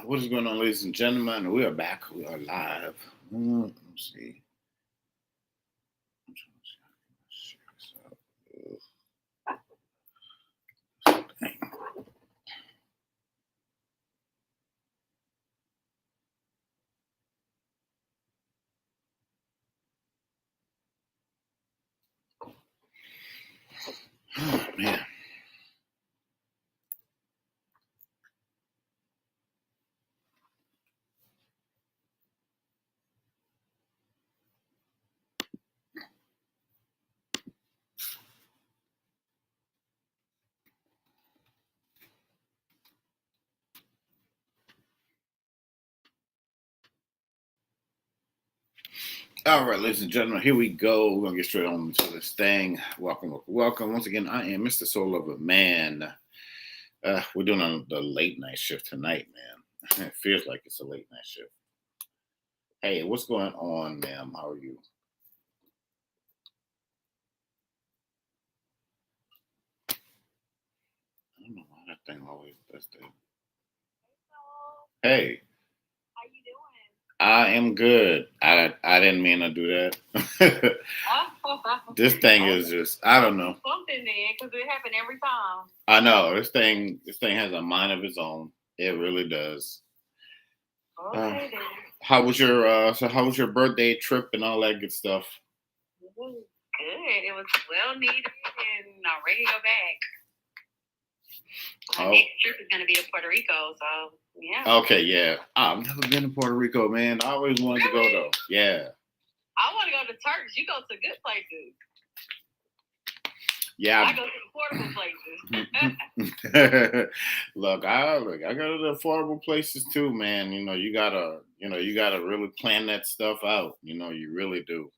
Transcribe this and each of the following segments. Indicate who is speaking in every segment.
Speaker 1: What is going on, ladies and gentlemen? We are back. We are live. Let's see. I'm trying to see how I can share this out. Dang. Oh, man. All right, ladies and gentlemen, here we go. We're gonna get straight on to this thing. Welcome, welcome, welcome. Once again, I am Mr. Soul of a Man. We're doing the late night shift tonight, man. It feels like it's a late night shift. Hey, what's going on, ma'am? How are you? I don't know why that thing always does that. Hey, I am good. I didn't mean to do that. This thing is just I don't know.
Speaker 2: Something then, because it happened every time.
Speaker 1: I know this thing has a mind of its own. It really does.
Speaker 2: Okay, then.
Speaker 1: How was your birthday trip and all that good stuff?
Speaker 2: It was good. It was well needed, and I'm ready to go back. My
Speaker 1: Oh,
Speaker 2: next trip is going to be to Puerto Rico, so yeah.
Speaker 1: okay, yeah. I've never been to Puerto Rico, man. I always wanted to go
Speaker 2: Really?
Speaker 1: though. Yeah.
Speaker 2: I want to go to Turks. You go to good places.
Speaker 1: Yeah.
Speaker 2: I go to affordable
Speaker 1: places. Look, I go to the affordable places too, man. You gotta really plan that stuff out. You really do.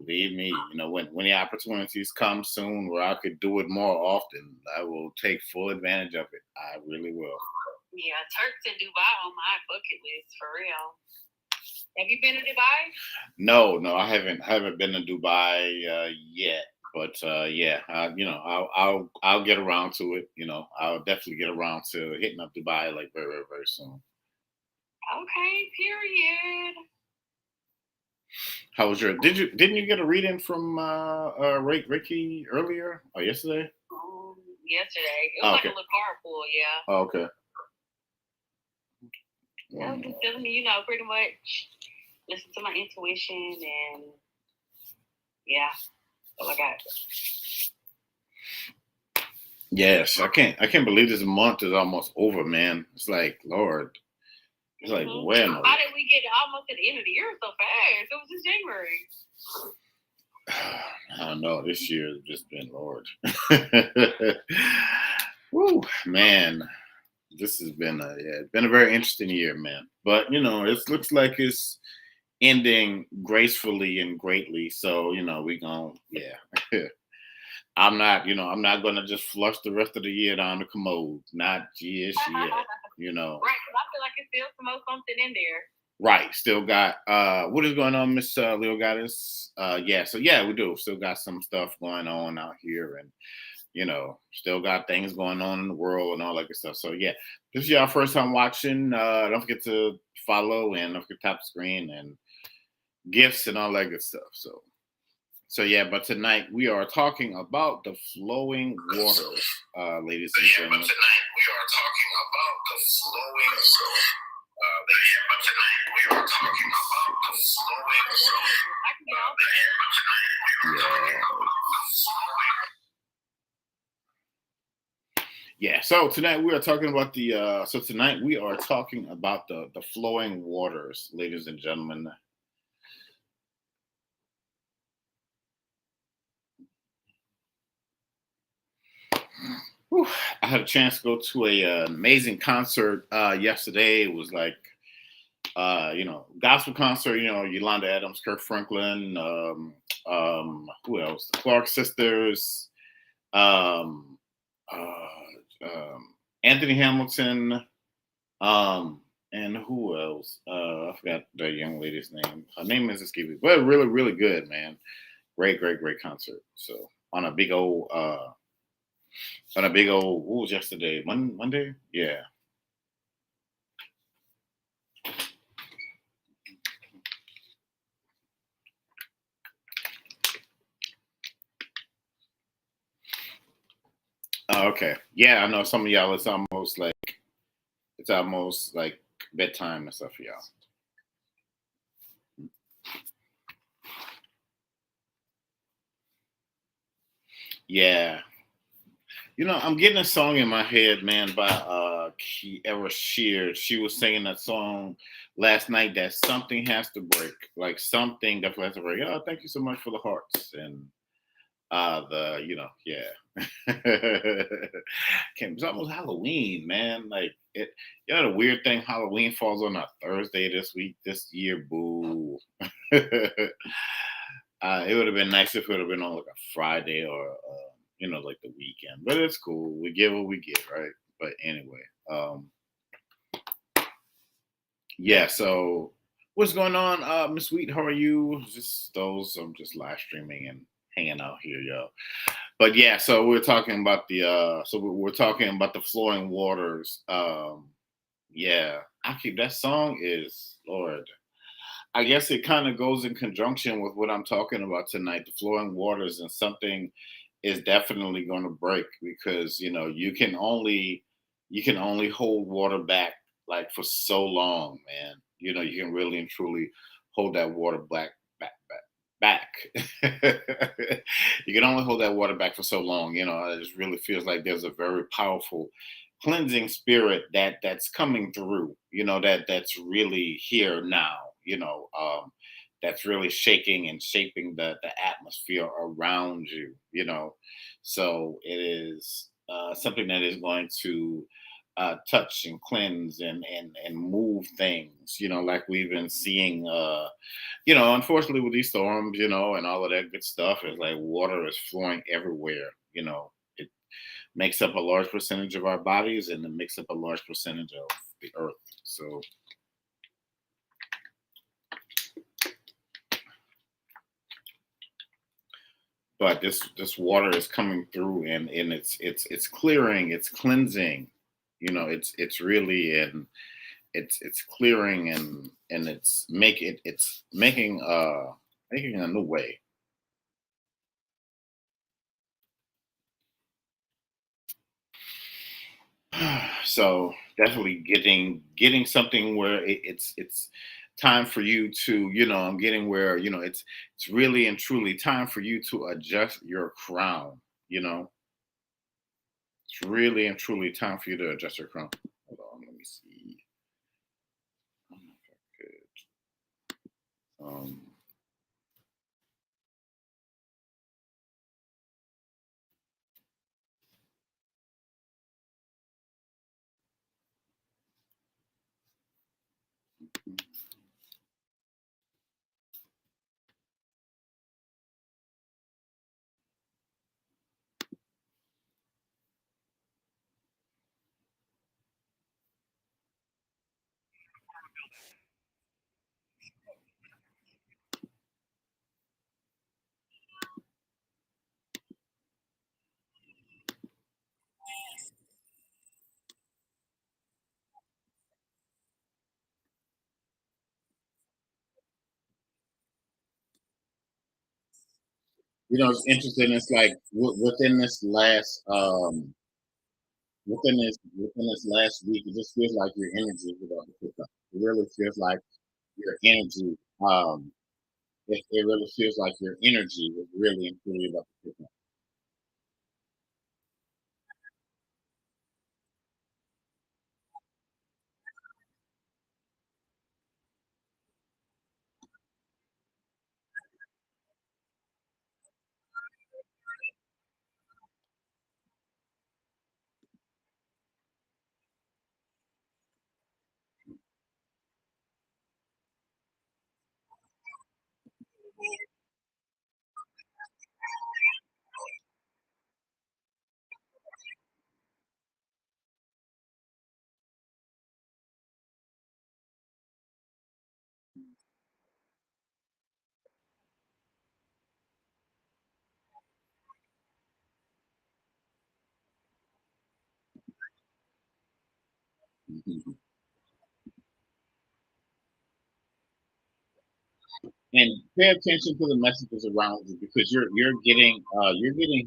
Speaker 1: Believe me, when the opportunities come soon where I could do it more often, I will take full advantage of it. I really will.
Speaker 2: Yeah, Turks and Dubai on my bucket list for real. Have you been to Dubai?
Speaker 1: No, I haven't been to Dubai yet. But yeah, I'll get around to it. I'll definitely get around to hitting up Dubai like very, very, very soon.
Speaker 2: Okay, period.
Speaker 1: How was your? Didn't you get a reading from Ricky earlier or yesterday?
Speaker 2: Yesterday. It was
Speaker 1: Oh,
Speaker 2: like a
Speaker 1: okay.
Speaker 2: little carpool, yeah.
Speaker 1: Oh, okay.
Speaker 2: I was just telling me, pretty much listen to my intuition and yeah, that's all I got.
Speaker 1: Yes, I can't believe this month is almost over, man. It's like Lord. It's like when?
Speaker 2: How did we get almost at the end of the year so fast? It was just January.
Speaker 1: I don't know. This year has just been Lord. Woo, man. This has been it's been a very interesting year, man. But it looks like it's ending gracefully and greatly. So we gonna yeah. I'm not gonna just flush the rest of the year down the commode. Not just yet.
Speaker 2: Right, because I feel like it's still something in there.
Speaker 1: Right. Still got what is going on, Miss Leo Goddess? Yeah, so yeah, we do. Still got some stuff going on out here and still got things going on in the world and all that good stuff. So yeah, this is your first time watching. Don't forget to follow and don't forget to tap the screen and gifts and all that good stuff. So yeah, but tonight we are talking about the flowing waters, ladies and gentlemen. But tonight we are talking about the flowing waters. But tonight we are talking about the flowing waters.
Speaker 2: I can get out there.
Speaker 1: Yeah. So tonight we are talking about the flowing waters, ladies and gentlemen. Whew. I had a chance to go to an amazing concert yesterday. It was like gospel concert. Yolanda Adams, Kirk Franklin, who else? The Clark sisters, um, Anthony Hamilton, and who else? I forgot the young lady's name. Her name is escaping, but really, really good, man. Great, great, great concert. So on a big old, what was yesterday? Monday? Yeah. Okay. Yeah, I know some of y'all. It's almost like bedtime and stuff for y'all. Yeah. I'm getting a song in my head, man, by Kiera Sheard. She was singing that song last night that something has to break. Like something definitely has to break. Oh, thank you so much for the hearts. And yeah. It's almost Halloween, man. Like the weird thing, Halloween falls on a Thursday this year. Boo. It would have been nice if it would have been on like a Friday or like the weekend. But it's cool. We get what we get, right? But anyway, yeah. So what's going on, Miss Sweet? How are you? Just those. I'm just live streaming and hanging out here, y'all. But yeah, so we're talking about we're talking about the flowing waters. Yeah, I keep that song is Lord. I guess it kind of goes in conjunction with what I'm talking about tonight, the flowing waters, and something is definitely going to break because you can only hold water back like for so long, man. You can really and truly hold that water back. You can only hold that water back for so long. It just really feels like there's a very powerful cleansing spirit that's coming through. That's really here now. That's really shaking and shaping the atmosphere around you. So it is something that is going to touch and cleanse and move things. Like we've been seeing. Unfortunately with these storms, and all of that good stuff, is like water is flowing everywhere. It makes up a large percentage of our bodies and it makes up a large percentage of the earth. So, but this water is coming through and it's clearing, it's cleansing. It's really and it's clearing and it's making a new way. So definitely getting something where it's time for you to I'm getting where it's really and truly time for you to adjust your crown. It's really and truly time for you to adjust your crown. Hold on, let me see. I don't know if I could. It's interesting. It's like within this last week, it just feels like your energy is about to pick up. It really feels like your energy. It really feels like your energy is really and truly about to pick up. Mhm. And pay attention to the messages around you because you're getting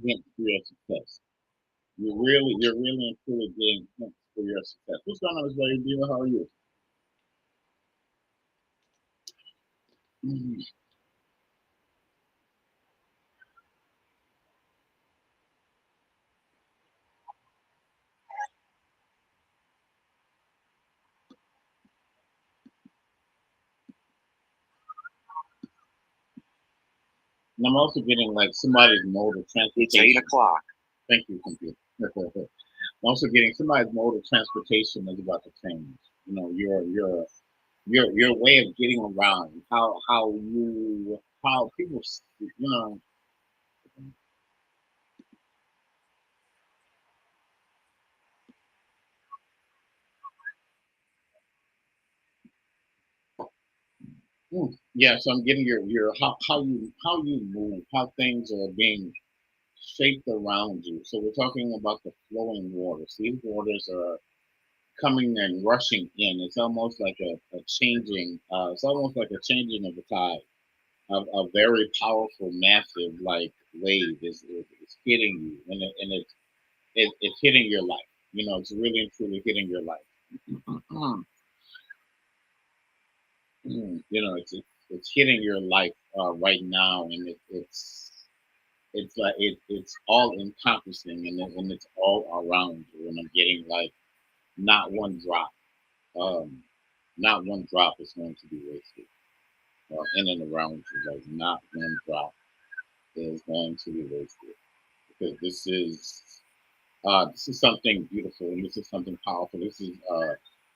Speaker 1: hint through your success. you're really and truly getting points for your success. What's going on, Lady Diva? How are you? Mhm. And I'm also getting like somebody's mode of
Speaker 3: It's 8 o'clock.
Speaker 1: Thank you, computer. I'm also getting somebody's mode of transportation is about to change. You know, your way of getting around, how people, you know. Yeah, so I'm getting your how you move, how things are being shaped around you. So we're talking about the flowing waters. These waters are coming and rushing in. It's almost like a changing. It's almost like a changing of the tide. A very powerful, massive like wave is hitting you, and it's hitting your life. You know, it's really and truly hitting your life. You know, it's hitting your life right now, and it's like it's all encompassing, and it's all around you. And I'm getting like not one drop, um, not one drop is going to be wasted in and around you. Like not one drop is going to be wasted because this is something beautiful, and this is something powerful. This is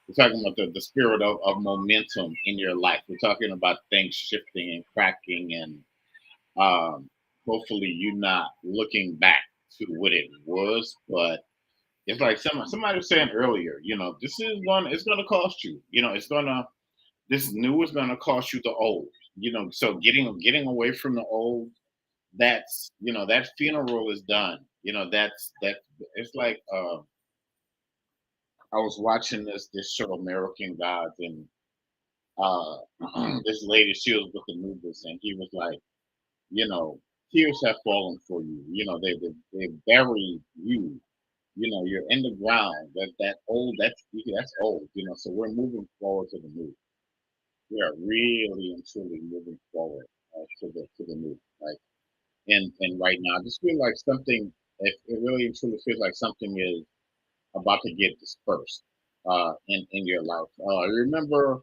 Speaker 1: we're talking about the spirit of momentum in your life. We're talking about things shifting and cracking, and um, hopefully you not looking back to what it was, but it's like somebody was saying earlier. You know, this is going it's going to cost you. You know, it's gonna this new is going to cost you the old. You know, so getting away from the old, that's that funeral is done. You know, that it's like I was watching this show American Gods, and uh this lady, she was with Anubis, and he was like, you know, tears have fallen for you. You know, they bury you. You know, you're in the ground. That old that's old. You know, so we're moving forward to the new. We are really and truly moving forward to the new. Like and right now, I just feel like something. It really and truly feels like something is about to get dispersed in your life. Remember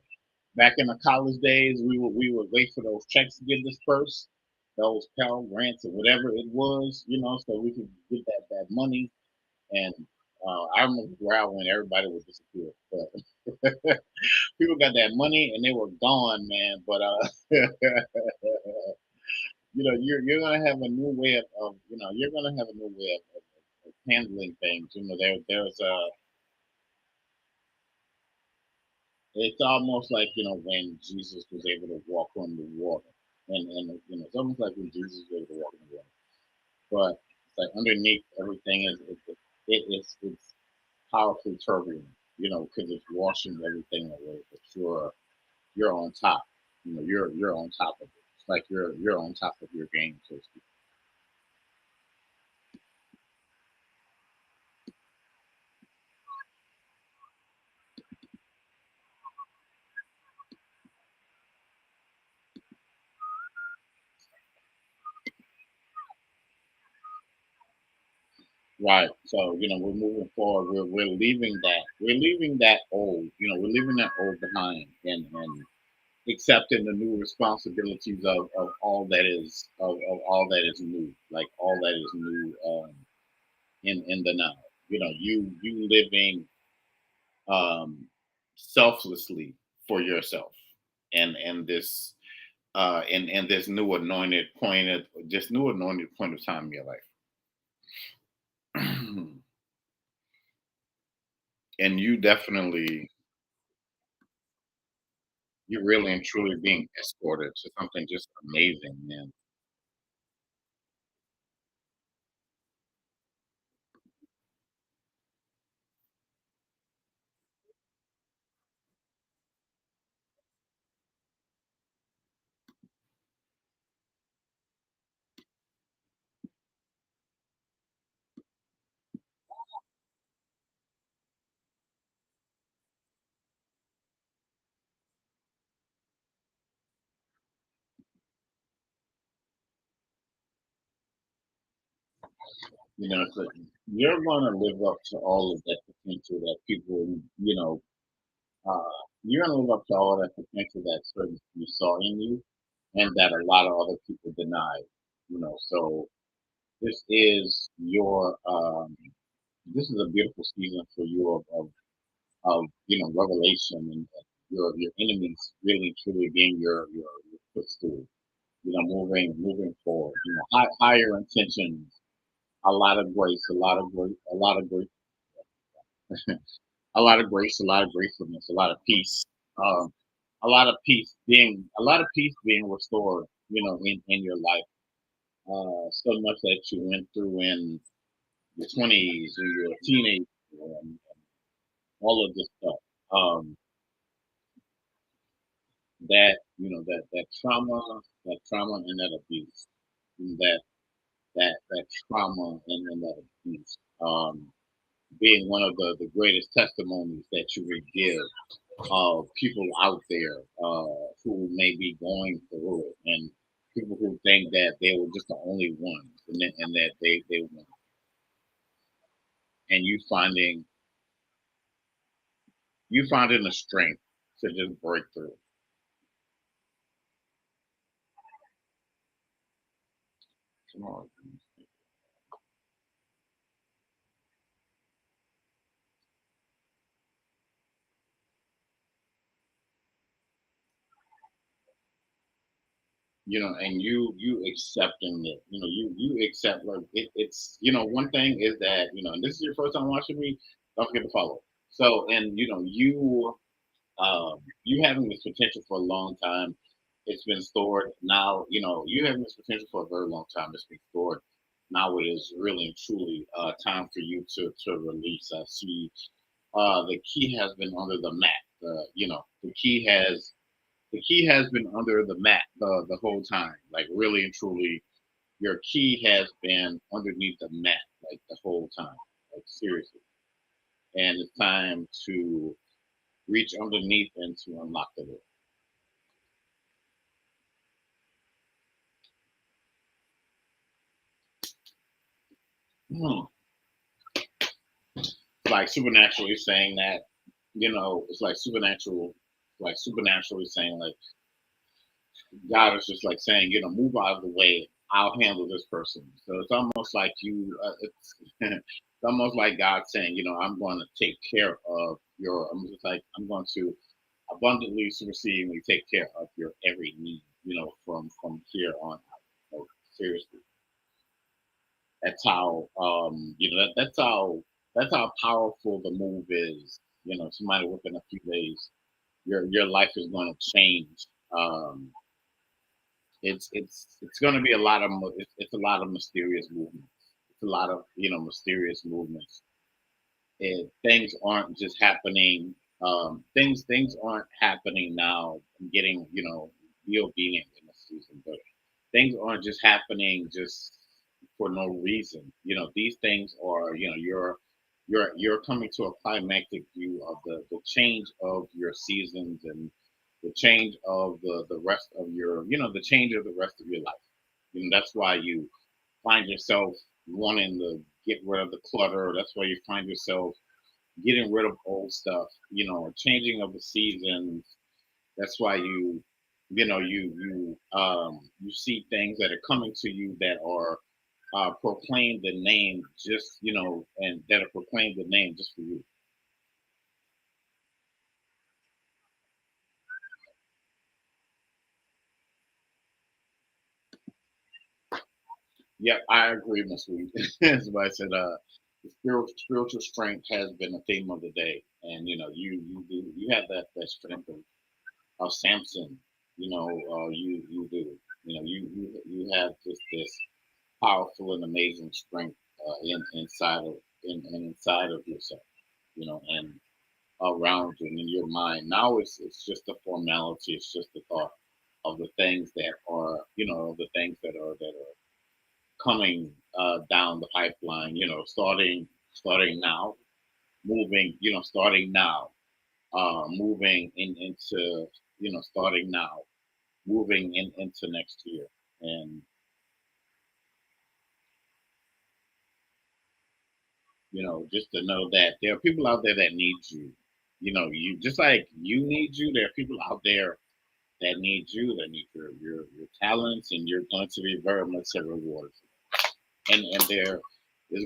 Speaker 1: back in the college days, we would wait for those checks to get dispersed, those Pell grants or whatever it was, so we could get that money. And I remember where when everybody would disappear, but people got that money and they were gone, man. But you're gonna have a new way of you're gonna have a new way of handling things. There's it's almost like when Jesus was able to walk on the water, and it's almost like when Jesus was able to walk on the water. But it's like underneath everything it's powerfully turbulent, because it's washing everything away. But you're on top. You're on top of it. It's like you're on top of your game, so to speak. Right. So we're moving forward. We're leaving that. We're leaving that old. We're leaving that old behind, and accepting the new responsibilities of all that is of all that is new, like all that is new in the now. You living um, selflessly for yourself, and this new anointed point of this new anointed point of time in your life. And you definitely, you're really and truly being escorted to something just amazing, man. So you're going to live up to all of that potential that people, you're going to live up to all that potential that certain you saw in you, and that a lot of other people denied. So this is your, this is a beautiful season for you of revelation, and your enemies really truly being your footstool. Moving forward. Higher intentions, a lot of grace, a lot of grace, a lot of gratefulness, a lot of peace, um, a lot of peace being restored. In your life, so much that you went through in your 20s or your teenage, and all of this stuff. Um, that trauma and that abuse, and that trauma and that abuse, being one of the greatest testimonies that you would give of people out there who may be going through it, and people who think that they were just the only ones, and that they won, and you finding the strength to just break through. Come on. And you accepting it. You accept, like, it's, one thing is that, and this is your first time watching me, don't forget to follow. So, and you having this potential for a long time. It's been stored. Now, you having this potential for a very long time. It's been stored. Now it is really and truly time for you to release. I see the key has been under the mat. The key has been under the mat the whole time. Like, really and truly, your key has been underneath the mat, like, the whole time. Like, seriously. And it's time to reach underneath and to unlock the door. Hmm. Like, supernaturally saying that, it's like supernaturally saying, like, God is just like saying, move out of the way. I'll handle this person. So it's almost like it's almost like God saying, I'm going to take care of I'm just like, I'm going to abundantly, supersedingly take care of your every need, from here on out. Like, seriously, that's how, that's how powerful the move is. Somebody within a few days, your life is going to change. Um, it's going to be a lot of it's a lot of mysterious movements. It's a lot of mysterious movements. Things aren't just happening. Things aren't happening now. Getting be obedient in the season, but things aren't just happening just for no reason. These things are, you're coming to a climactic view of the change of your seasons, and the change of the rest of the change of the rest of your life. That's why you find yourself wanting to get rid of the clutter. That's why you find yourself getting rid of old stuff, changing of the seasons. That's why you see things that are coming to you that are proclaim the name, just and that are proclaim the name just for you. Yeah, I agree, Miss Reed. As I said, the spiritual strength has been the theme of the day, and you have that strength of Samson. You do. You have this powerful and amazing strength inside of yourself. And around you and in your mind. Now it's just a formality. It's just the thought of the things that are the things that are coming down the pipeline. Starting now, moving. Starting now, moving into starting now, moving into next year. And just to know that there are people out there that need you. You just like you need you. There are people out there that need you, that need your talents, and you're going to be very much a reward. And there's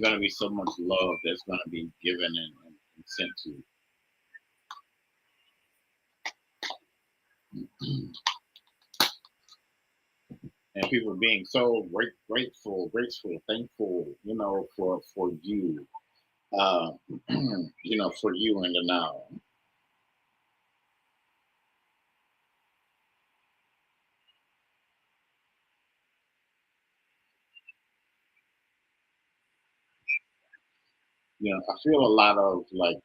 Speaker 1: going to be so much love that's going to be given and sent to you. And people being so grateful, graceful, thankful, for you, uh, for you in the now. I feel a lot of like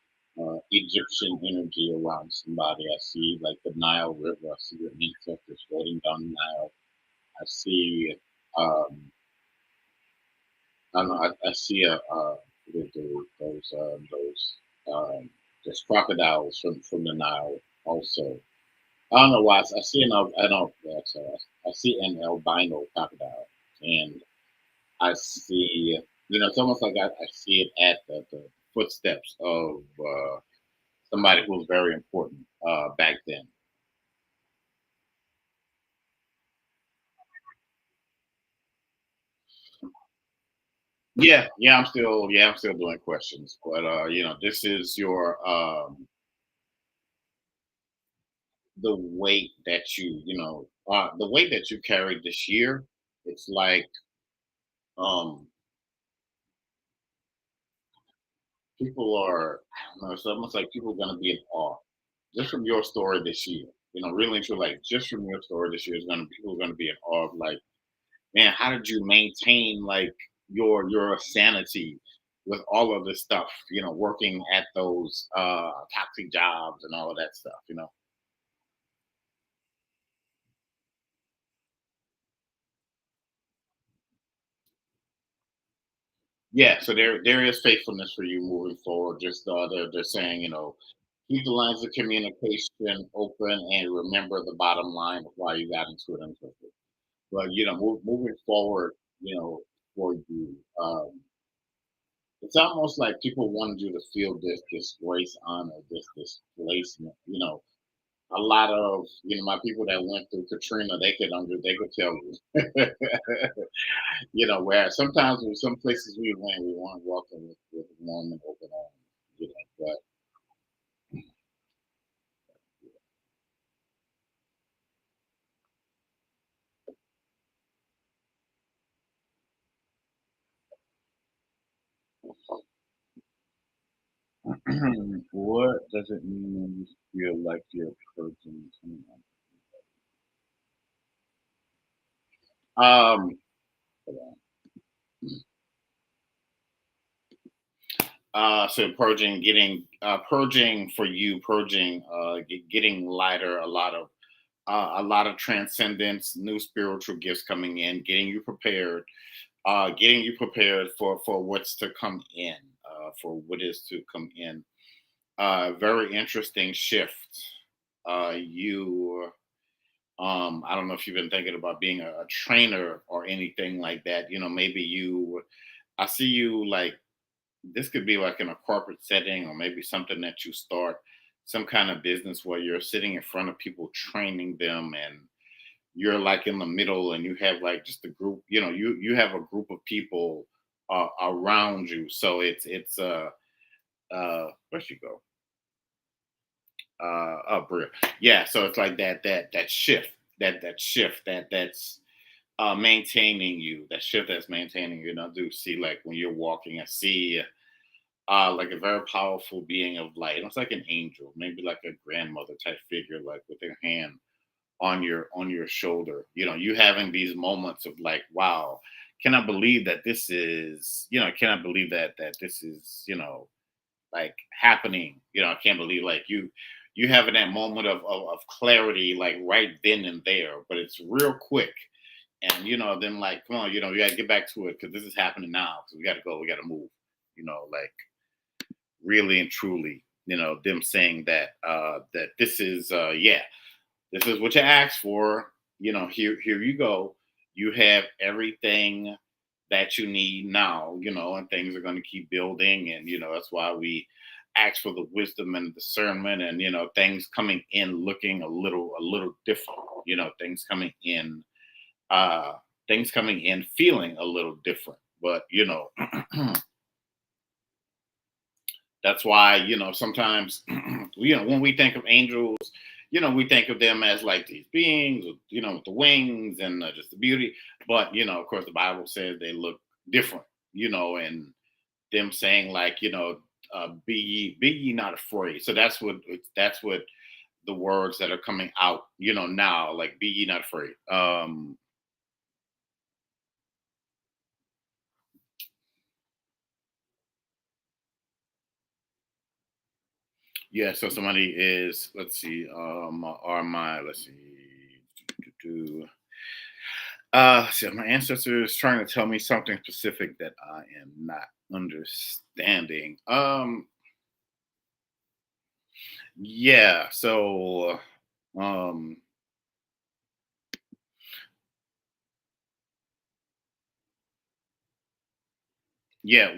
Speaker 1: Egyptian energy around somebody. I see like the Nile River. I see your ancestors floating down the Nile. I see, um, I don't know, I see those those crocodiles from the Nile also. I don't know why. I see I don't. I see an albino crocodile, and I see. It's almost like I see it at the footsteps of somebody who was very important back then. I'm still doing questions, but this is your the weight that the weight that you carried this year. It's like um people are, I don't know, it's almost like people are gonna be in awe just from your story this year. Really and truly, like just from your story this year, is gonna people are gonna be in awe of like, man, how did you maintain like your sanity with all of this stuff? Working at those toxic jobs and all of that stuff. Yeah, so there is faithfulness for you moving forward. Just they're saying, keep the lines of communication open and remember the bottom line of why you got into it. But moving forward, for you, it's almost like people wanted you to feel this grace, honor, this placement. A lot of my people that went through Katrina, they could tell you. Where sometimes in some places we went, we weren't welcome with warm and open arms. But what does it mean when you feel like you're approaching someone? Um, so purging for you, getting lighter, a lot of transcendence, new spiritual gifts coming in, getting you prepared for what's to come in, for what is to come in. Very interesting shift. You I don't know if you've been thinking about being a trainer or anything like that. Maybe I see you like this could be like in a corporate setting or maybe something that you start some kind of business where you're sitting in front of people training them, and you're like in the middle and you have like just a group, you have a group of people around you. So where she go? Bria. Yeah, so it's like that shift, that's maintaining you, that shift that's maintaining you. And I do see like when you're walking, I see like a very powerful being of light. It's like an angel, maybe like a grandmother type figure, like with their hand on your shoulder. You having these moments of like, wow, can I believe that this is, can I believe that this is, like happening. I can't believe like you having that moment of clarity like right then and there, but it's real quick. And then like, come on, we gotta get back to it because this is happening now. So we gotta go, we gotta move. Like really and truly, them saying that this is yeah, this is what you asked for. Here you go. You have everything that you need now, and things are going to keep building. And, that's why we ask for the wisdom and discernment, and, things coming in looking a little different, things coming in, uh, feeling a little different. But, that's why, sometimes, when we think of angels, we think of them as like these beings, with the wings and just the beauty. But, of course, the Bible says they look different, and them saying like, be ye not afraid. So that's what the words that are coming out, now, like, be ye not afraid. Yeah, so somebody is, let's see, are my, let's see. So my ancestor is trying to tell me something specific that I am not understanding. Yeah, so, um, yeah,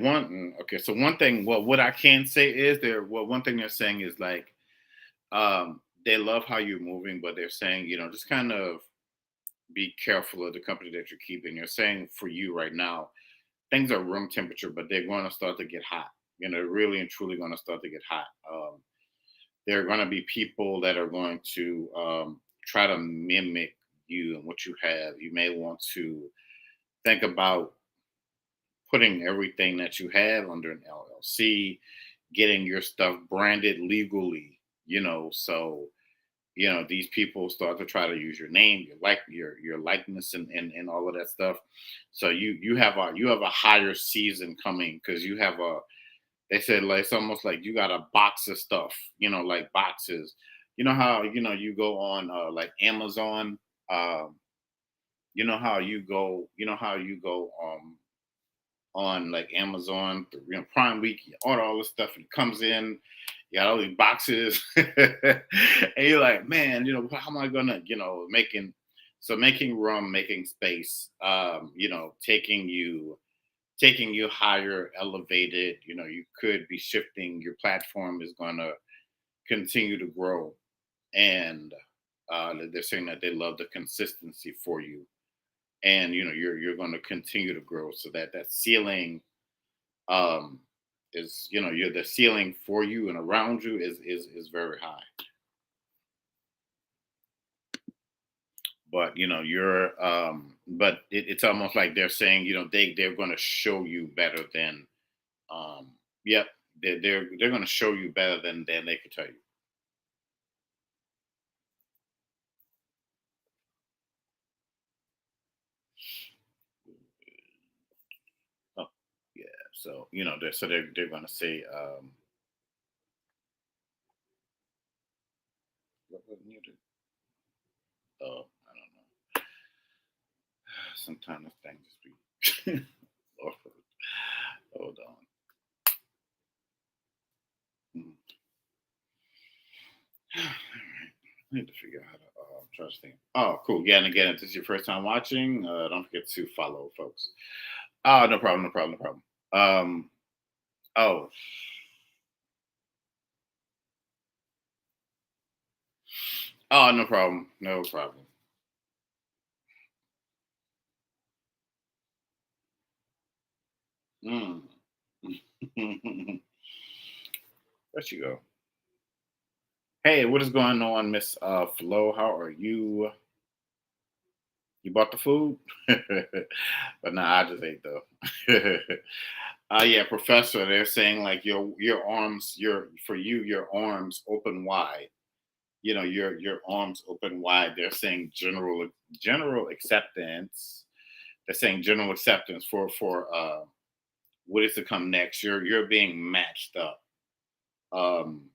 Speaker 1: okay, so one thing, well, what I can say is one thing they're saying is like, they love how you're moving, but they're saying, just kind of be careful of the company that you're keeping. They're saying for you right now, things are room temperature, but they're going to start to get hot. Really and truly going to start to get hot. There are going to be people that are going to, try to mimic you and what you have. You may want to think about putting everything that you have under an LLC, getting your stuff branded legally. So, these people start to try to use your name, your likeness, and all of that stuff. So you have a higher season coming, because you have a, they said, like, it's almost like you got a box of stuff, like boxes. How, you go on, like Amazon. um how you go on, like, Amazon, Prime Week, you order all this stuff and it comes in, you got all these boxes, and you're like, man, how am I gonna, making room, making space, taking you higher, elevated. You could be shifting. Your platform is gonna continue to grow, and, they're saying that they love the consistency for you, and, you're going to continue to grow, so that ceiling, um is, you're the ceiling for you and around you is very high. But, it's almost like they're saying, they're going to show you better than, um yep, they're going to show you better than they could tell you. Oh, yeah. So, they're going to say, what muted? Oh, I don't know. Sometimes the thing just be Lord, hold on. Mm. All right. I need to figure out how to, try to think. Oh, cool. Yeah, and again, if this is your first time watching, don't forget to follow, folks. Oh, no problem, no problem, no problem. Oh, oh, no problem, no problem. Mm. There you go. Hey, what is going on, Miss Flo? How are you? You bought the food? But nah, I just ate though. Yeah, Professor, they're saying like your arms, your arms open wide. Your arms open wide. They're saying general acceptance. They're saying general acceptance for what is to come next. You're being matched up. Um,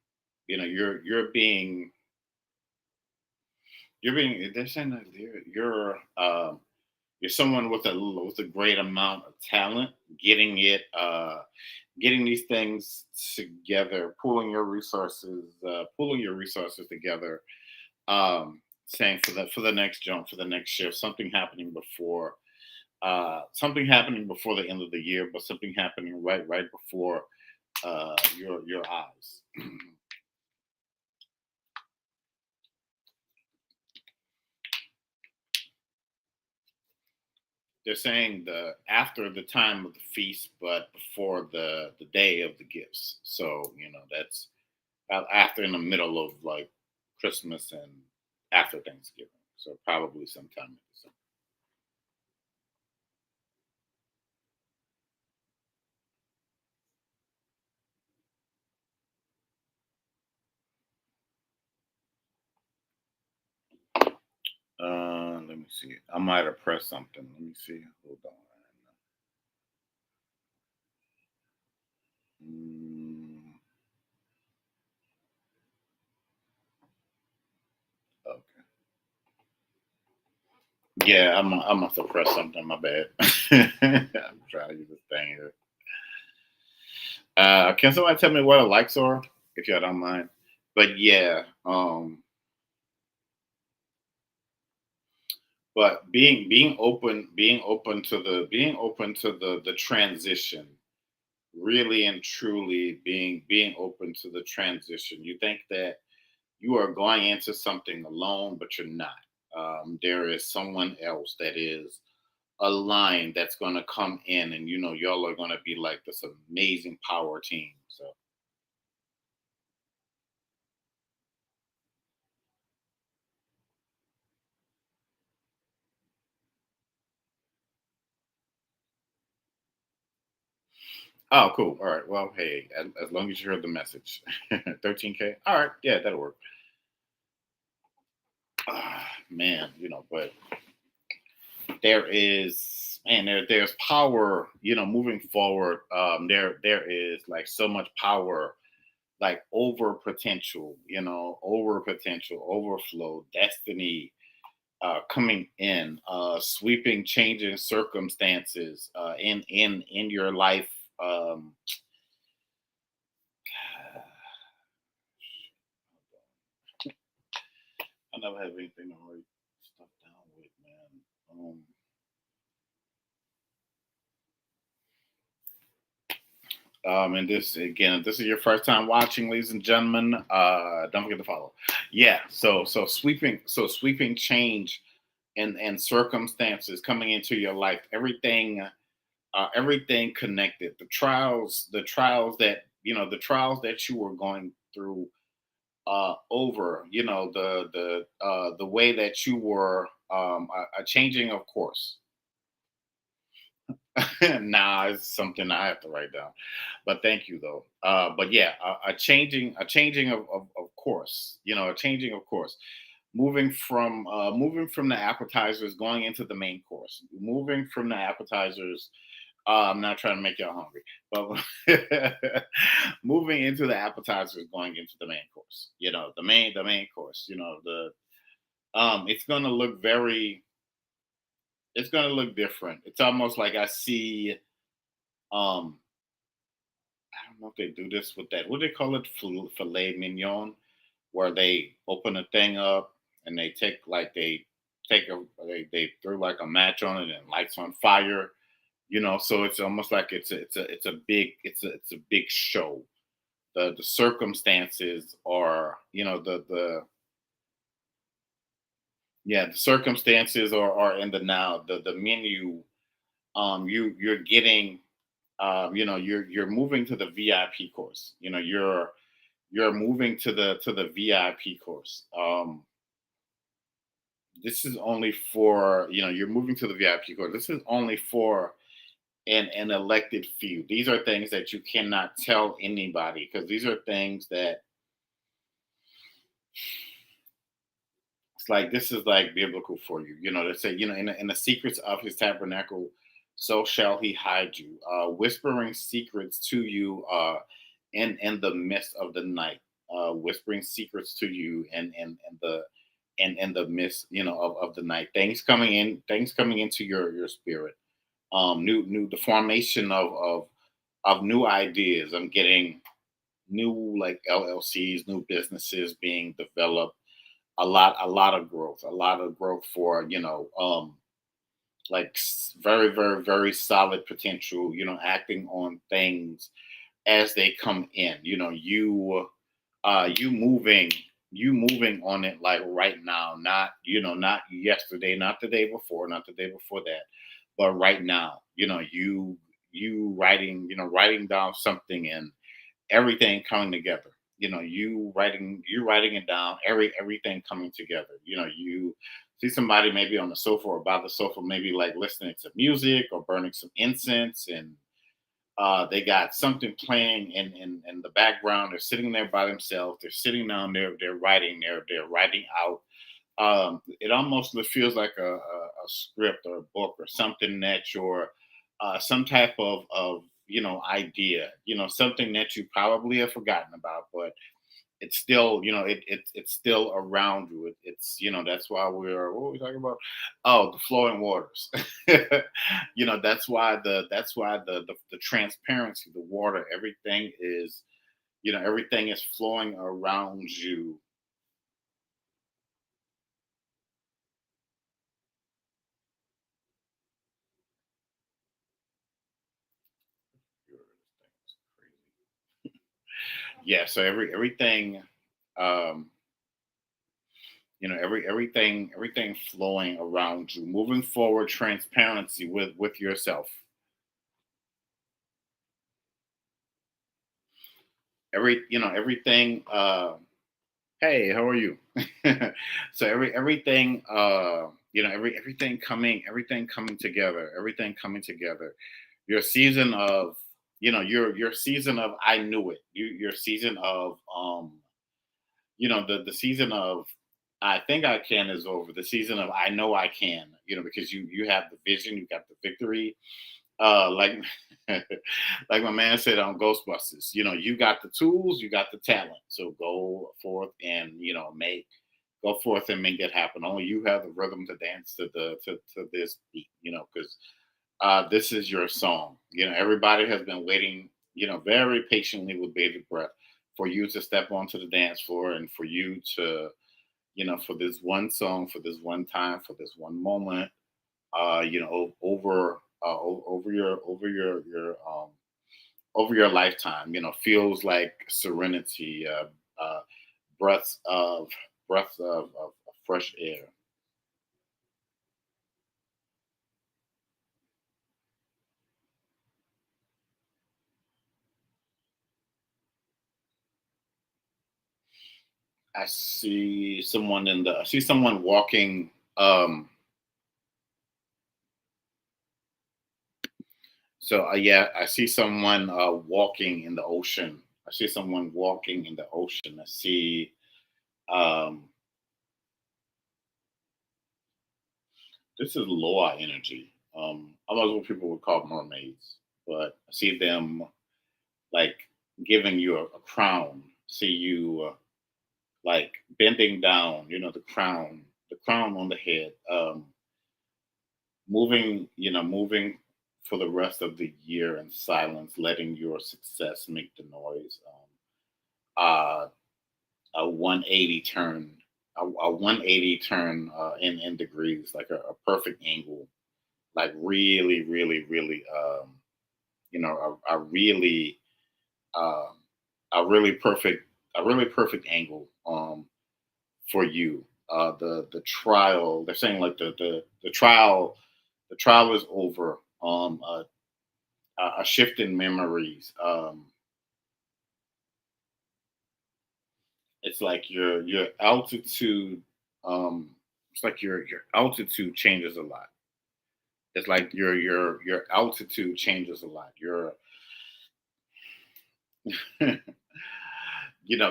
Speaker 1: you're being. They're saying that you're someone with a great amount of talent, getting these things together, pulling your resources together, saying for the next jump, for the next shift, something happening before, something happening before the end of the year, but something happening right before your eyes. They're saying the after the time of the feast, but before the day of the gifts. So that's after in the middle of like Christmas and after Thanksgiving. So probably sometime in December. Let me see. I might have pressed something. Let me see. Hold on. Mm, okay. Yeah, I must have pressed something. My bad. I'm trying to use this thing here. Can somebody tell me what the likes are, if y'all don't mind? But yeah, but being open to the transition, really and truly being open to the transition. You think that you are going into something alone, but you're not. There is someone else that is a line that's going to come in, and y'all are going to be like this amazing power team. So, oh, cool. All right. Well, hey, as long as you heard the message, 13K. All right. Yeah, that'll work. Man, but there is, man, there's power. Moving forward, there is like so much power, like over potential, overflow, destiny, coming in, sweeping, changing circumstances in your life. Um, I never have anything to write stuff down with, man. And this again, if this is your first time watching, ladies and gentlemen, don't forget to follow. Yeah, so sweeping change and circumstances coming into your life, everything connected, the trials that you were going through, over, the way that you were, a changing of course. Nah, it's something I have to write down. But thank you though. But yeah, a changing of course. A changing of course. Moving from the appetizers going into the main course. Moving from the appetizers. I'm not trying to make y'all hungry, but moving into the appetizers, going into the main course. The main course. It's gonna look very. It's gonna look different. It's almost like I see. Um, I don't know if they do this with that. What do they call it? Filet mignon, where they open a thing up and they throw like a match on it and lights on fire. So it's almost like it's a big show. The circumstances are, the circumstances are in the now. The menu, you're getting, you're moving to the VIP course. You're moving to the VIP course. This is only for, you're moving to the VIP course. This is only for an elected few. These are things that you cannot tell anybody, because these are things that it's like, this is like biblical for you. They say, in the secrets of his tabernacle, so shall he hide you, whispering secrets to you, in the midst of the night, whispering secrets to you, and the midst, of the night. Things coming into your spirit. New the formation of new ideas. I'm getting new, like, LLCs, new businesses being developed. A lot of growth, for, like very, very, very solid potential, acting on things as they come in. You moving you moving on it like right now, not not yesterday, not the day before, not the day before that, but right now. You writing, writing down something and everything coming together. You writing it down, everything coming together. You see somebody maybe on the sofa or by the sofa, maybe like listening to music or burning some incense, and they got something playing in the background. They're sitting there by themselves. They're sitting down there. They're writing. They're writing out. It almost feels like a script or a book or something that you're some type of idea. Something that you probably have forgotten about, but it's still, it's still around you. It's, that's why what were we talking about? Oh, the flowing waters. That's why the transparency, the water, everything is flowing around you. Yeah, so everything, um everything flowing around you, moving forward, transparency with yourself. Everything. Hey, how are you? So everything, everything coming together, everything coming together. Your season of, your season of I knew it. Your season of, the season of I think I can is over. The season of I know I can, because you have the vision, you got the victory. Like like my man said on Ghostbusters, you got the tools, you got the talent. So go forth and make go forth and make it happen. Only you have the rhythm to dance to this beat, because this is your song. Everybody has been waiting, very patiently with bated breath for you to step onto the dance floor and for you to, for this one song, for this one time, for this one moment, over your lifetime, feels like serenity, breaths of breaths of fresh air. I see someone walking. Yeah, I see someone walking in the ocean. I see someone walking in the ocean. I see um, this is Loa energy. Almost what people would call mermaids, but I see them like giving you a crown. See you like bending down. The crown on the head. Moving for the rest of the year in silence, letting your success make the noise. Uh, a 180 turn, a 180 turn in degrees, like a perfect angle, like really, really, really, a really, um, a really perfect angle for you. The trial, they're saying like the trial is over. A shift in memories. It's like your altitude. It's like your altitude changes a lot. It's like your altitude changes a lot. Your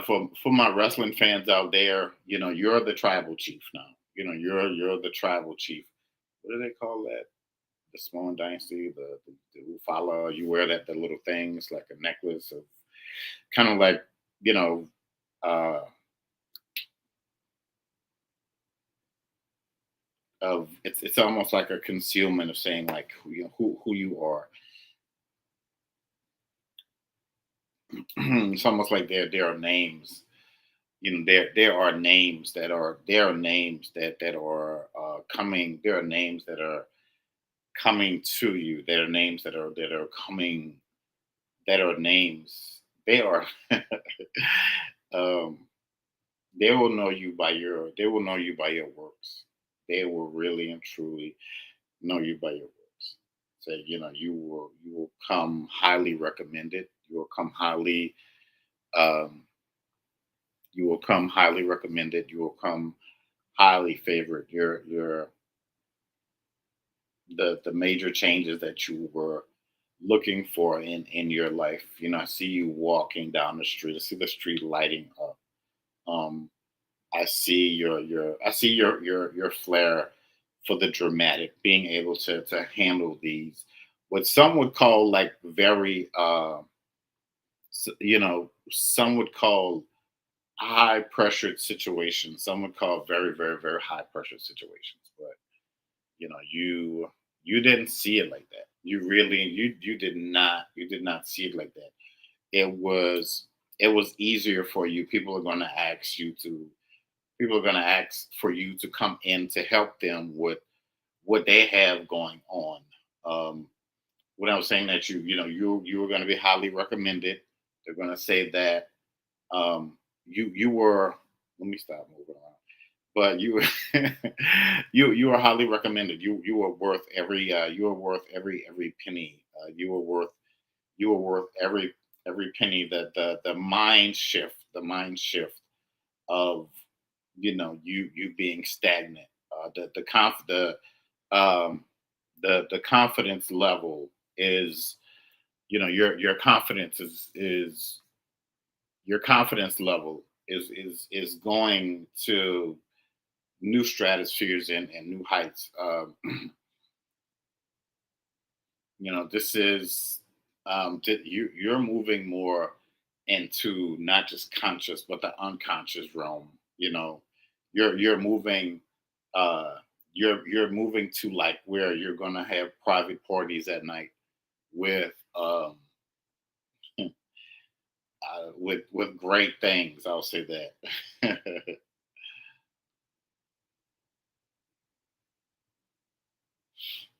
Speaker 1: for my wrestling fans out there, you're the tribal chief now. You're the tribal chief. What do they call that? The Swan Dynasty, the Ufala. You wear that the little thing. It's like a necklace of kind of like you know uh, of it's almost like a concealment of saying like who you are. It's almost like there are names. There are names that are there are names that are coming. There are names that are coming to you. That are names that are coming, that are names. They are um they will know you by your, they will know you by your works. They will really and truly know you by your works. So you will come highly recommended. You will come highly um you will come highly recommended. You will come highly favored. Your the major changes that you were looking for in your life. I see you walking down the street. I see the street lighting up. Um, I see I see your flair for the dramatic, being able to handle these what some would call like very some would call high pressured situations. Some would call very very high pressure situations. But you didn't see it like that. You did not see it like that. It was it was easier for you. People are going to ask for you to come in to help them with what they have going on. Um, when I was saying that you were going to be highly recommended, they're going to say that you were. Let me stop moving around. But you were you were highly recommended. You were worth every penny. You were worth every penny. That the mind shift of you being stagnant. Um, the confidence level is your confidence is your confidence level is going to new stratospheres and new heights. This is you're moving more into not just conscious but the unconscious realm. You're moving uh you're moving to like where you're gonna have private parties at night with with great things. I'll say that.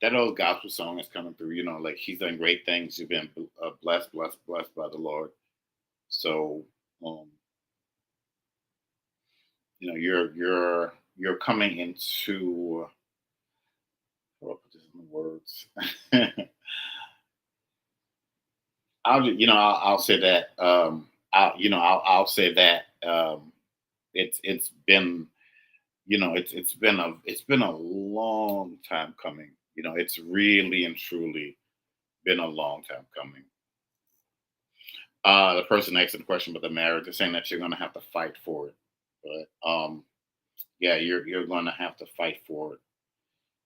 Speaker 1: That old gospel song is coming through. Like he's done great things. You've been blessed by the Lord. So, um, you're coming into. How do I put this in the words? I'll say that. I'll say that. It's been it's been a long time coming. It's really and truly been a long time coming. The person asking the question about the marriage, they're saying that you're going to have to fight for it. But yeah, you're going to have to fight for it.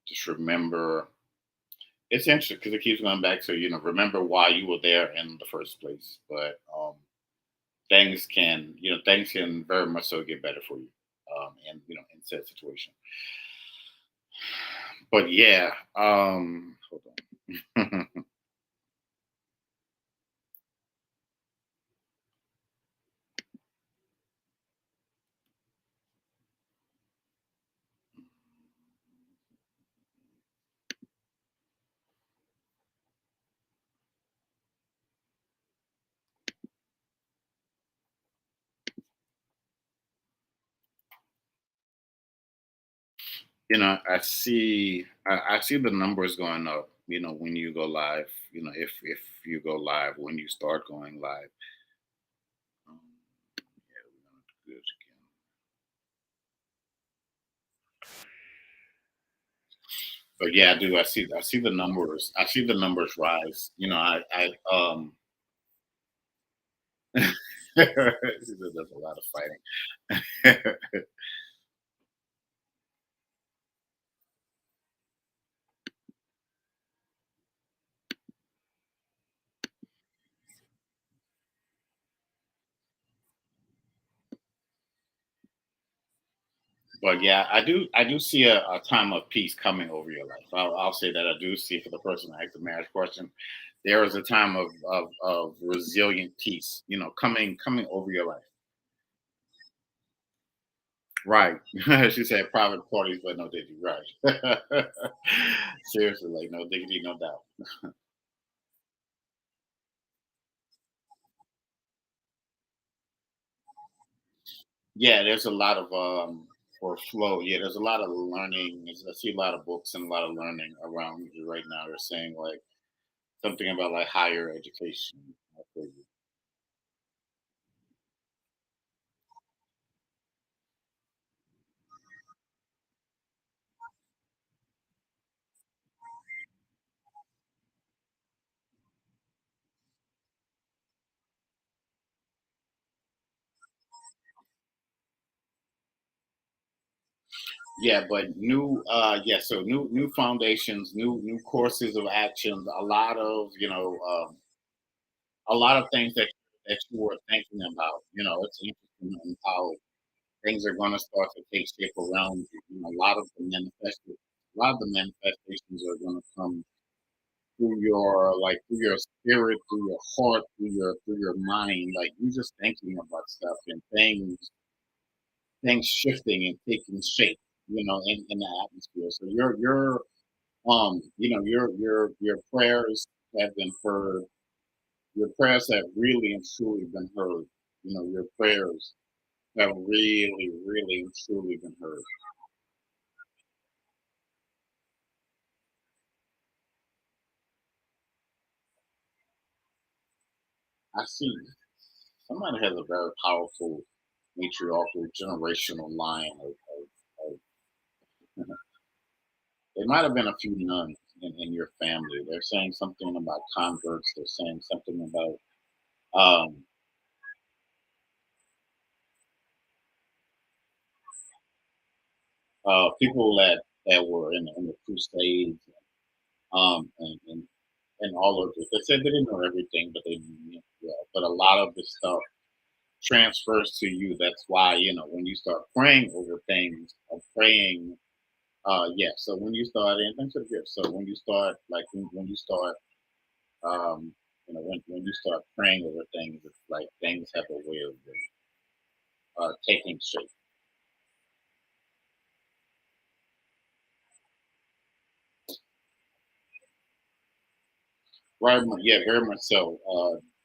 Speaker 1: Just remember, it's interesting because it keeps going back to remember why you were there in the first place. But things can very much so get better for you, and in said situation. But yeah, hold on. I see the numbers going up. When you go live. If you go live, when you start going live. Um, yeah, we're gonna do this again. But yeah, I do. I see the numbers. I see the numbers rise. There's a lot of fighting. But yeah, I do see a time of peace coming over your life. I'll say that I do see for the person that asked the marriage question. There is a time of resilient peace, coming over your life. Right. She said private parties, but no diggity. Right. Seriously, like no diggity, no doubt. Yeah, there's a lot of for flow. Yeah, there's a lot of learning. I see a lot of books and a lot of learning around me right now. They're saying like something about like higher education. I feel you. Yeah, but so new foundations, new courses of actions, a lot of a lot of things that you were thinking about. It's interesting on how things are going to start to take shape around you. A lot of the manifestations are going to come through your spirit, through your heart, through your mind. Like you just thinking about stuff and things shifting and taking shape. In the atmosphere. So your prayers have been heard. Your prayers have really and truly been heard. Your prayers have really, really and truly been heard. I see somebody has a very powerful matriarchal generational line of there might have been a few nuns in your family. They're saying something about converts. They're saying something about people that were in the Crusades, and all of this. They said they didn't know everything, but they knew well. But a lot of this stuff transfers to you. That's why when you start praying over things, or praying, yeah. So when you start, and thanks for the gift. So when you start, like when you start, when you start praying over things, it's like things have a way of taking shape. Yeah, very much so.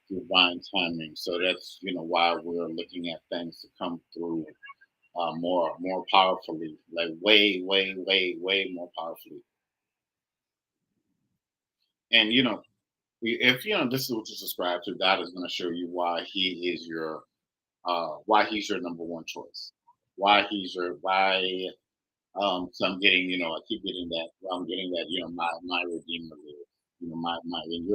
Speaker 1: Divine timing. So that's why we're looking at things to come through more powerfully, like way, way, way, way more powerfully. And if this is what you subscribe to, God is going to show you why He's your number one choice, why. So I'm getting, I keep getting that. I'm getting that. My Redeemer lives. My in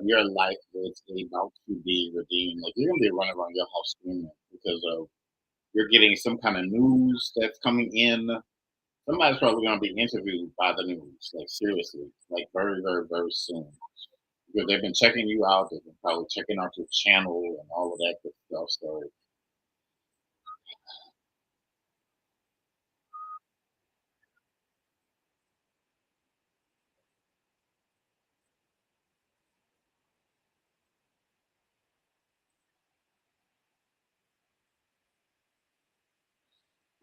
Speaker 1: your life is about to be redeemed. Like you're gonna be running around your house screaming because of you're getting some kind of news that's coming in. Somebody's probably going to be interviewed by the news, like seriously, like very, very, very soon. Because they've been checking you out, they've been probably checking out your channel and all of that good stuff. So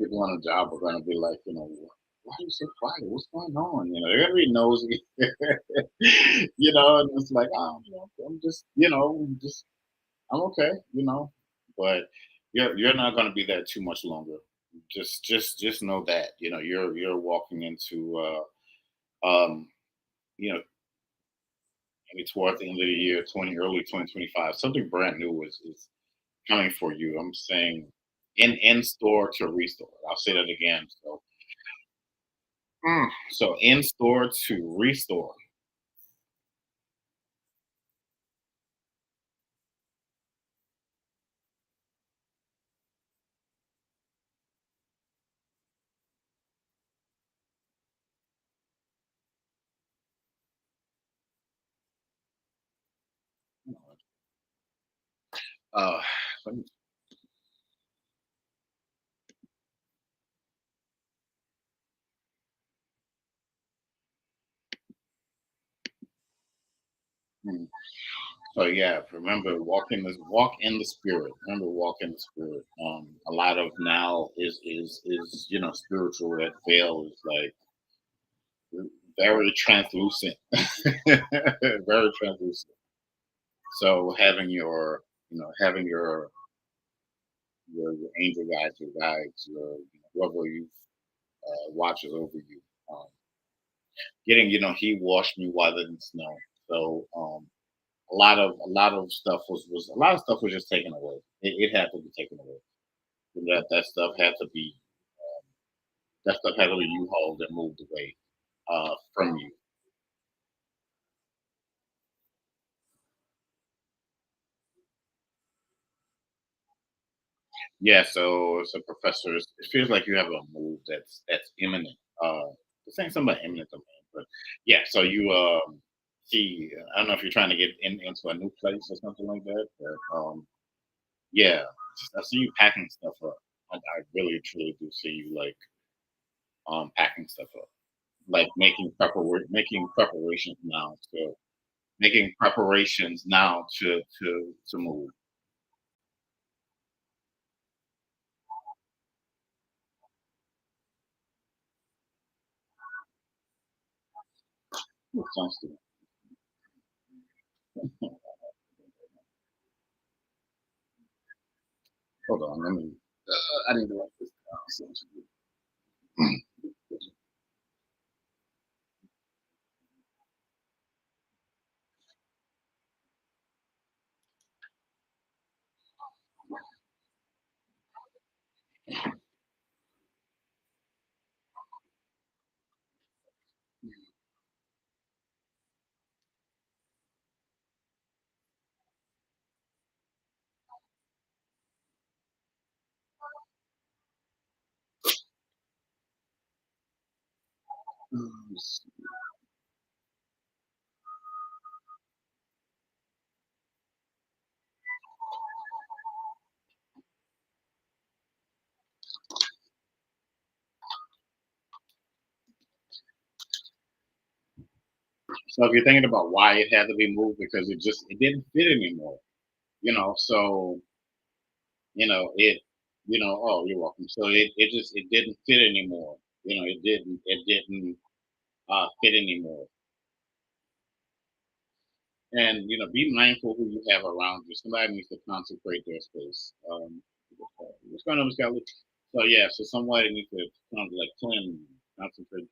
Speaker 1: people on a job are going to be like, why are you so quiet? What's going on? They're going to be nosy, and it's like, oh, I'm just, I'm okay, but you're not going to be there too much longer. Just know that, you're walking into, um, you know, maybe towards the end of the year, early 2025, something brand new is coming for you. I'm saying in store to restore. I'll say that again. So in store to restore. Uh, let me- hmm. So yeah, remember walk in the spirit. Remember walk in the spirit. A lot of now is spiritual. That veil is like very translucent, very translucent. So having having your angel guides, whoever you watches over you. Um, Getting he washed me whiter than snow. So a lot of stuff was a lot of stuff was just taken away. It had to be taken away. That stuff had to be that stuff had to be U-hauled and moved away from you. Yeah, so as a professor, it feels like you have a move that's imminent. This ain't something about imminent domain, but yeah. So you see, I don't know if you're trying to get into a new place or something like that, but yeah, I see you packing stuff up. I really truly do see you like packing stuff up, like making preparations now. So making preparations now to move. Sounds good. Hold on, let me. I need to write this down. So if you're thinking about why it had to be moved, because it didn't fit anymore. So it oh, you're welcome. So it didn't fit anymore. It didn't fit anymore. And be mindful who you have around you. Somebody needs to consecrate their space. What's going on, Miss Kelly? So yeah, so somebody needs to kind of like cleanse, consecrate.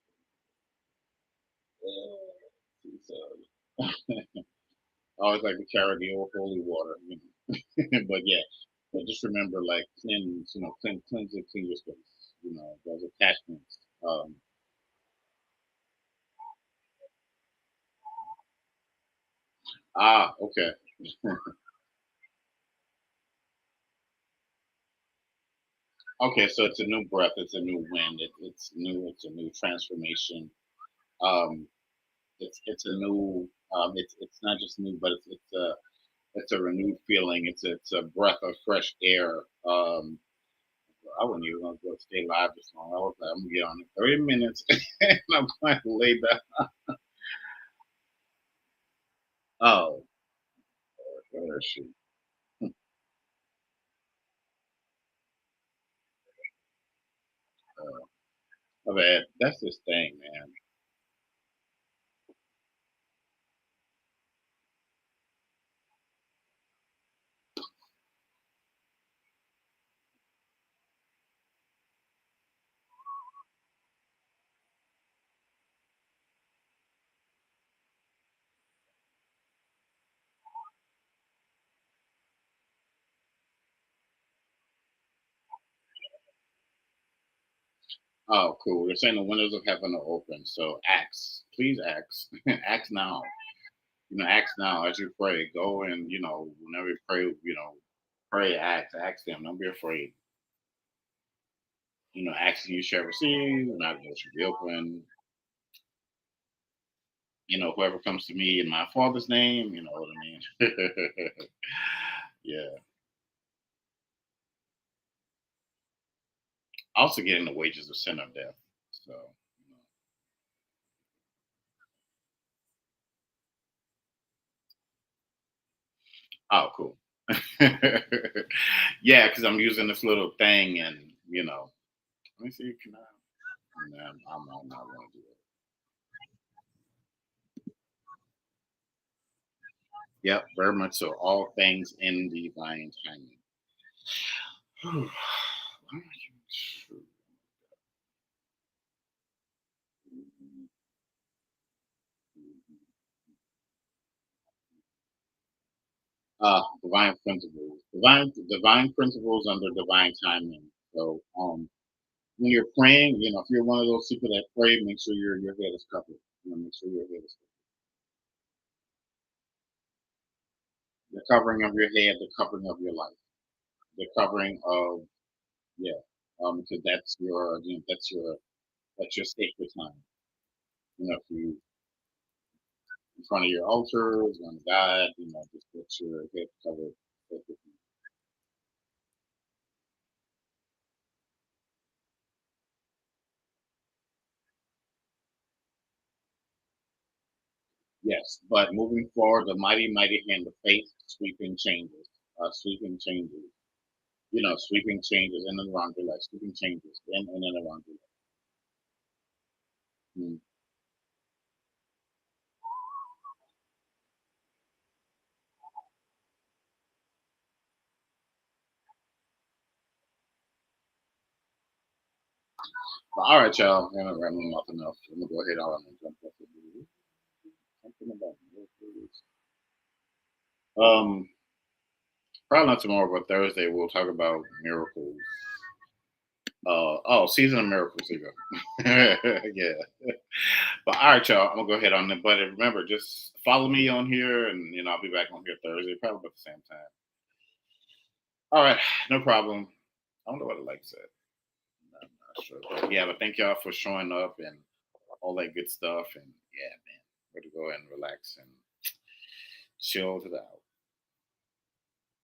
Speaker 1: So I always like to carry the old holy water, but yeah, but just remember, like cleanse it, clean your space. Those attachments. Okay. Okay, so it's a new breath, it's a new wind, it's new, it's a new transformation. Um, it's a new, it's not just new, but it's a renewed feeling. It's a breath of fresh air. I wasn't even gonna go stay live this long. I was like, I'm gonna get on in 30 minutes, and I'm going to lay down. Oh, where is she? My bad. That's this thing, man. Oh, cool. They're saying the windows of heaven are open. So ask, please ask, ask now. Ask now as you pray. Go and whenever you pray, pray, ask them. Don't be afraid. Asking you shall receive, not going should be open. Whoever comes to me in my father's name, you know what I mean. Yeah. Also getting the wages of sin of death. So, Oh, cool. Yeah, because I'm using this little thing, and let me see. Can I? No, I'm not going to do it. Yep, very much so. All things in divine timing. Whew. Divine principles. Divine principles under divine timing. So when you're praying, if you're one of those people that pray, make sure your head is covered. Make sure your head is covered. The covering of your head, the covering of your life, the covering of yeah, because that's your sacred time. If you in front of your altars on God, just get your head covered. Sacred. Yes, but moving forward, the mighty, mighty hand of faith, sweeping changes, sweeping changes. Sweeping changes in and around your life, sweeping changes in and around your life. Mm. But all right, y'all. I'm gonna wrap my mouth enough. I'm gonna go ahead on and jump up and do something about miracles. Um, Probably not tomorrow, but Thursday we'll talk about miracles. Season of miracles. Here you go. Yeah. But all right, y'all. I'm gonna go ahead on it. But remember, just follow me on here, and I'll be back on here Thursday, probably about the same time. All right, no problem. I don't know what Alexa said. I'm not sure. But yeah, but thank y'all for showing up and all that good stuff. And yeah, man, we're to go and relax and chill to the out.